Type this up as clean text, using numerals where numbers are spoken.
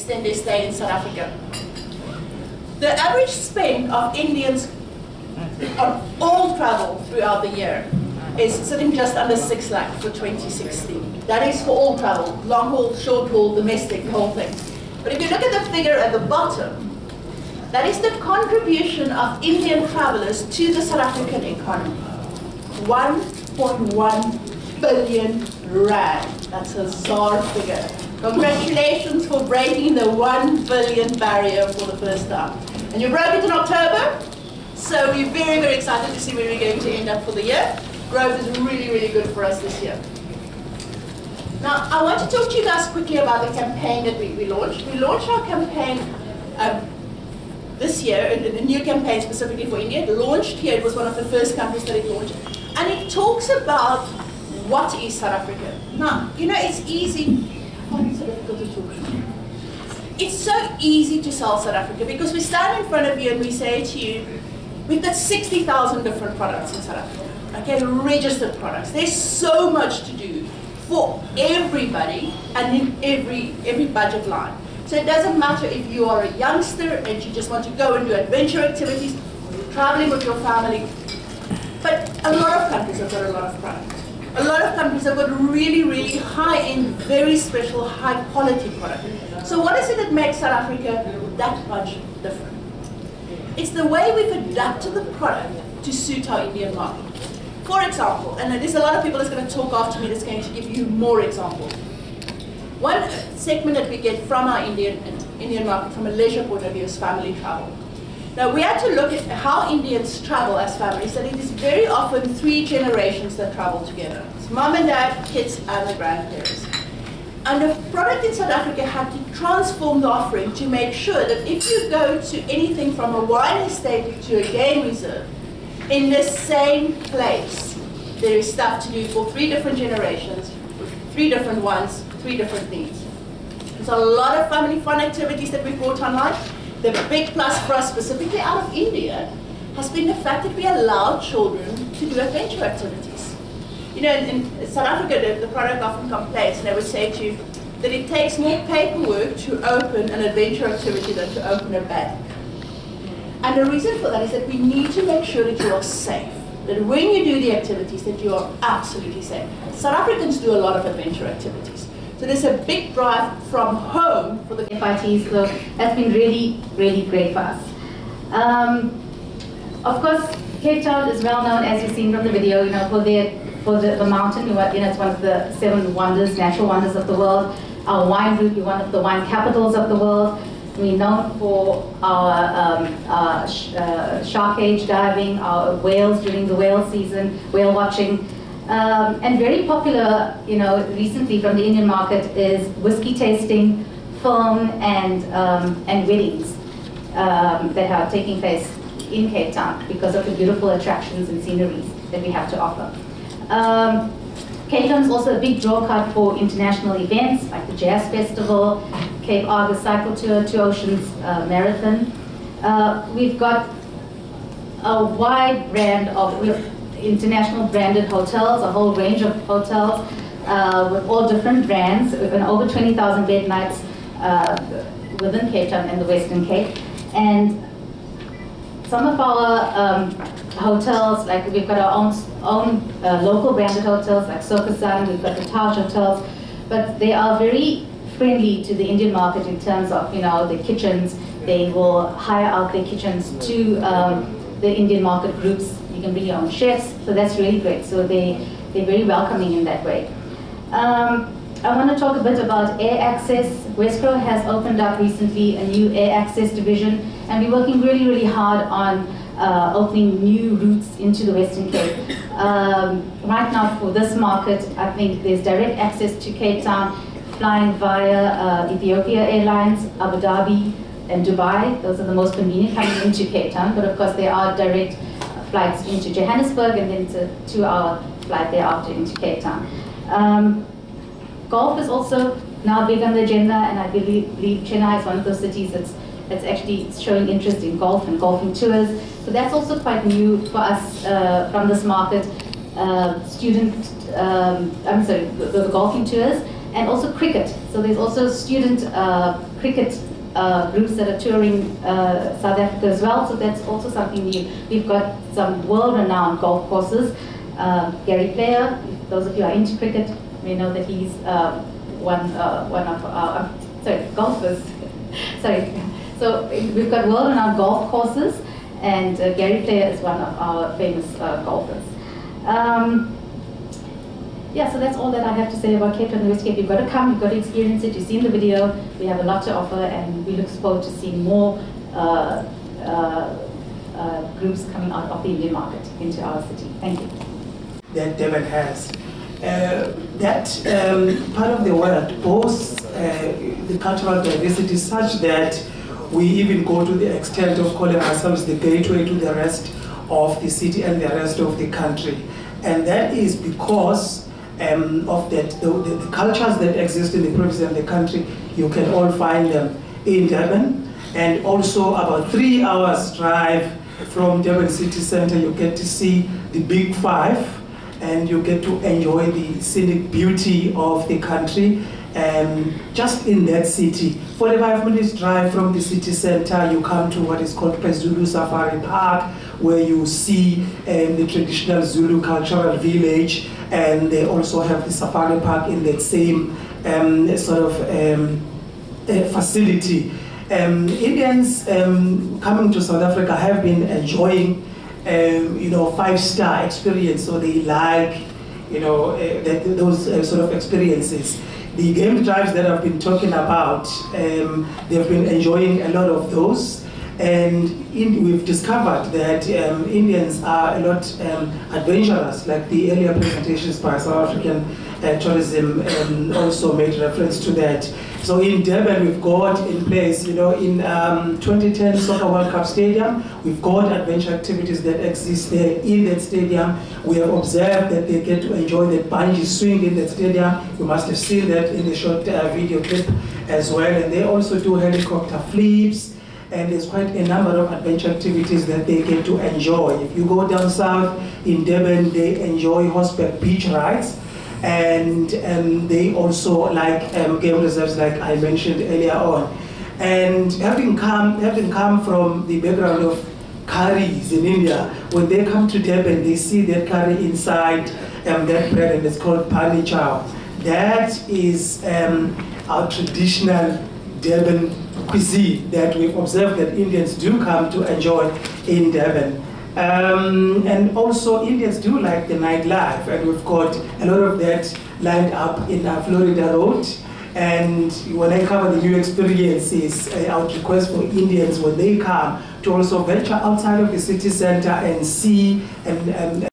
extend their stay in South Africa. The average spend of Indians on all travel throughout the year is sitting just under 6 lakh for 2016. That is for all travel, long haul, short haul, domestic, the whole thing. But if you look at the figure at the bottom, that is the contribution of Indian travelers to the South African economy. 1.1 billion rand. That's a czar figure. Congratulations for breaking the 1 billion barrier for the first time. And you broke it in October, so we're very, very excited to see where we're going to end up for the year. Growth is really, really good for us this year. Now, I want to talk to you guys quickly about the campaign that we launched. We launched our campaign this year, a new campaign specifically for India. It launched here, it was one of the first countries that it launched. And it talks about what is South Africa. Now, you know, it's easy. It's so difficult to talk. It's so easy to sell South Africa because we stand in front of you and we say to you, we've got 60,000 different products in South Africa. Okay, registered products. There's so much to do for everybody and in every budget line. So it doesn't matter if you are a youngster and you just want to go and do adventure activities, or you're traveling with your family. But a lot of countries have got a lot of products. A lot of countries have got really, really high-end, very special, high-quality products. So what is it that makes South Africa that much different? It's the way we've adapted the product to suit our Indian market. For example, and there's a lot of people that's going to talk after me that's going to give you more examples. One segment that we get from our Indian market from a leisure point of view is family travel. Now we had to look at how Indians travel as families, and it is very often 3 generations that travel together. It's mom and dad, kids, and the grandparents. And the product in South Africa had to transform the offering to make sure that if you go to anything from a wine estate to a game reserve, in the same place, there is stuff to do for 3 different generations, with 3 different ones, 3 different needs. There's a lot of family fun activities that we brought online. The big plus for us, specifically out of India, has been the fact that we allow children to do adventure activities. You know, in South Africa, the product often complains, and they would say to you that it takes more paperwork to open an adventure activity than to open a bank. And the reason for that is that we need to make sure that you are safe. That when you do the activities, that you are absolutely safe. South Africans do a lot of adventure activities. So there's a big drive from home for the FITs, so that's been really, really great for us. Of course, Cape Town is well known, as you've seen from the video, you know, for the mountain. You know, it's one of the 7 wonders, natural wonders of the world. Our wine route, we're one of the wine capitals of the world. We're known for our shark cage diving, our whales during the whale season, whale watching. And very popular, you know, recently from the Indian market is whiskey tasting, film, and weddings that are taking place in Cape Town because of the beautiful attractions and sceneries that we have to offer. Cape Town is also a big draw card for international events like the Jazz Festival, Cape Argus Cycle Tour, Two Oceans Marathon. We've got a wide brand of international branded hotels, a whole range of hotels with all different brands, with over 20,000 bed nights within Cape Town and the Western Cape. And some of our hotels, like we've got our own local branded hotels like Sokasan, we've got the Taj hotels, but they are very friendly to the Indian market in terms of, you know, the kitchens. They will hire out their kitchens to the Indian market groups. You can bring your own chefs, so that's really great. So they're very welcoming in that way. I want to talk a bit about air access. Westro has opened up recently a new air access division, and we're working really, really hard on opening new routes into the Western Cape. Right now for this market, I think there's direct access to Cape Town, flying via Ethiopia Airlines, Abu Dhabi, and Dubai. Those are the most convenient coming into Cape Town, but of course there are direct flights into Johannesburg and then it's a 2-hour flight thereafter into Cape Town. Golf is also now big on the agenda, and I believe Chennai is one of those cities that's actually showing interest in golf and golfing tours. So that's also quite new for us from this market. The golfing tours. and also cricket. So there's also student cricket groups that are touring South Africa as well, so that's also something new. We've got some world-renowned golf courses. Gary Player, those of you who are into cricket may know that he's one of our golfers. Sorry. So we've got world-renowned golf courses, and Gary Player is one of our famous golfers. Yeah, so that's all that I have to say about Cape Town and West Cape. You've got to come, you've got to experience it, you've seen the video, we have a lot to offer, and we look forward to seeing more groups coming out of the Indian market into our city. Thank you. That Durban has. Part of the world boasts the cultural diversity such that we even go to the extent of calling ourselves the gateway to the rest of the city and the rest of the country. And that is because of the cultures that exist in the province and the country. You can all find them in Durban, and also about 3 hours drive from Durban city center you get to see the Big Five, and you get to enjoy the scenic beauty of the country just in that city. 45 minutes drive from the city center, you come to what is called Zulu Safari Park, where you see the traditional Zulu cultural village, and they also have the safari park in that same facility. Indians coming to South Africa have been enjoying 5-star experience, so they like those sort of experiences. The game drives that I've been talking about, they've been enjoying a lot of those, and we've discovered that Indians are a lot adventurous, like the earlier presentations by South African tourism also made reference to that. So in Durban, we've got in place, in 2010 Soccer World Cup Stadium, we've got adventure activities that exist there in that stadium. We have observed that they get to enjoy the bungee swing in that stadium. You must have seen that in the short video clip as well. And they also do helicopter flips, and there's quite a number of adventure activities that they get to enjoy. If you go down south in Durban, they enjoy horseback beach rides. And they also like game reserves, like I mentioned earlier on. And having come from the background of curries in India, when they come to Durban, they see that curry inside that bread, and it's called pani chow. That is our traditional Durban cuisine that we've observed that Indians do come to enjoy in Durban. And also Indians do like the nightlife, and we've got a lot of that lined up in Florida Road. And when I cover the new experiences, I would request for Indians when they come to also venture outside of the city center and see and